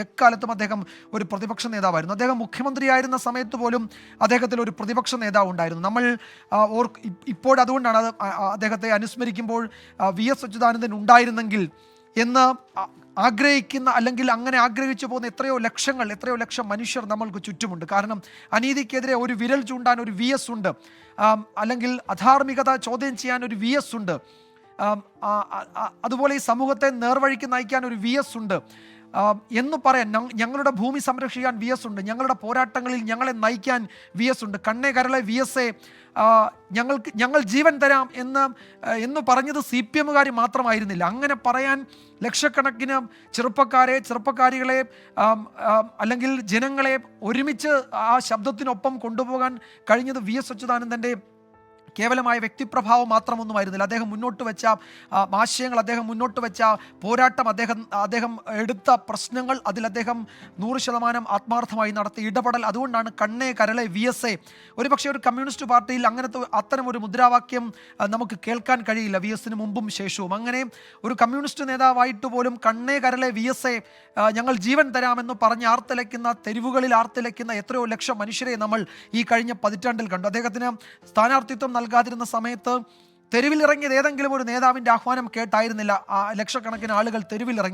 എക്കാലത്തും അദ്ദേഹം ഒരു പ്രതിപക്ഷ നേതാവായിരുന്നു. അദ്ദേഹം മുഖ്യമന്ത്രിയായിരുന്ന സമയത്ത് പോലും അദ്ദേഹത്തിൽ ഒരു പ്രതിപക്ഷ നേതാവ് ഉണ്ടായിരുന്നു. നമ്മൾ ഇപ്പോഴതുകൊണ്ടാണ് അദ്ദേഹത്തെ അനുസ്മരിക്കുമ്പോൾ വി എസ് അച്യുതാനന്ദൻ ഉണ്ടായിരുന്നെങ്കിൽ എന്ന് ആഗ്രഹിക്കുന്ന, അല്ലെങ്കിൽ അങ്ങനെ ആഗ്രഹിച്ചു പോകുന്ന എത്രയോ ലക്ഷം മനുഷ്യർ നമ്മൾക്ക് ചുറ്റുമുണ്ട്. കാരണം അനീതിക്കെതിരെ ഒരു വിരൽ ചൂണ്ടാൻ ഒരു വി എസ് ഉണ്ട്, അല്ലെങ്കിൽ അധാർമികത ചോദ്യം ചെയ്യാൻ ഒരു വി എസ് ഉണ്ട്, അതുപോലെ ഈ സമൂഹത്തെ നേർവഴിക്ക് നയിക്കാൻ ഒരു വി എസ് ഉണ്ട് എന്ന് പറയാൻ, ഞങ്ങളുടെ ഭൂമി സംരക്ഷിക്കാൻ വി എസ് ഉണ്ട്, ഞങ്ങളുടെ പോരാട്ടങ്ങളിൽ ഞങ്ങളെ നയിക്കാൻ വി എസ് ഉണ്ട്. കണ്ണേ കരളെ വി എസ് എ ഞങ്ങൾ ജീവൻ തരാം എന്ന് പറഞ്ഞത് CPM-കാർ മാത്രമായിരുന്നില്ല. അങ്ങനെ പറയാൻ ലക്ഷക്കണക്കിന് ചെറുപ്പക്കാരികളെ അല്ലെങ്കിൽ ജനങ്ങളെ ഒരുമിച്ച് ആ ശബ്ദത്തിനൊപ്പം കൊണ്ടുപോകാൻ കഴിഞ്ഞത് വി എസ് അച്യുതാനന്ദൻ്റെ കേവലമായ വ്യക്തിപ്രഭാവം മാത്രമൊന്നുമായിരുന്നില്ല. അദ്ദേഹം മുന്നോട്ട് വെച്ച ആശയങ്ങൾ, അദ്ദേഹം മുന്നോട്ട് വെച്ച പോരാട്ടം, അദ്ദേഹം എടുത്ത പ്രശ്നങ്ങൾ, അതിൽ അദ്ദേഹം 100% ആത്മാർത്ഥമായി നടത്തിയ ഇടപെടൽ, അതുകൊണ്ടാണ് കണ്ണേ കരളെ വി എസ് എ. ഒരുപക്ഷെ ഒരു കമ്മ്യൂണിസ്റ്റ് പാർട്ടിയിൽ അത്തരം ഒരു മുദ്രാവാക്യം നമുക്ക് കേൾക്കാൻ കഴിയില്ല വി എസിന് മുമ്പും ശേഷവും. അങ്ങനെ ഒരു കമ്മ്യൂണിസ്റ്റ് നേതാവായിട്ട് പോലും കണ്ണേ കരളെ വി എസ് എ ഞങ്ങൾ ജീവൻ തരാമെന്ന് പറഞ്ഞ് തെരുവുകളിൽ ആർത്തിലയ്ക്കുന്ന എത്രയോ ലക്ഷം മനുഷ്യരെ നമ്മൾ ഈ കഴിഞ്ഞ പതിറ്റാണ്ടിൽ കണ്ടു. അദ്ദേഹത്തിന് സ്ഥാനാർത്ഥിത്വം നൽകാതിരുന്ന സമയത്ത് തെരുവിലിറങ്ങിയത് ഏതെങ്കിലും ഒരു നേതാവിൻ്റെ ആഹ്വാനം കേട്ടായിരുന്നില്ല ലക്ഷക്കണക്കിന് ആളുകൾ തെരുവിലിറങ്ങി.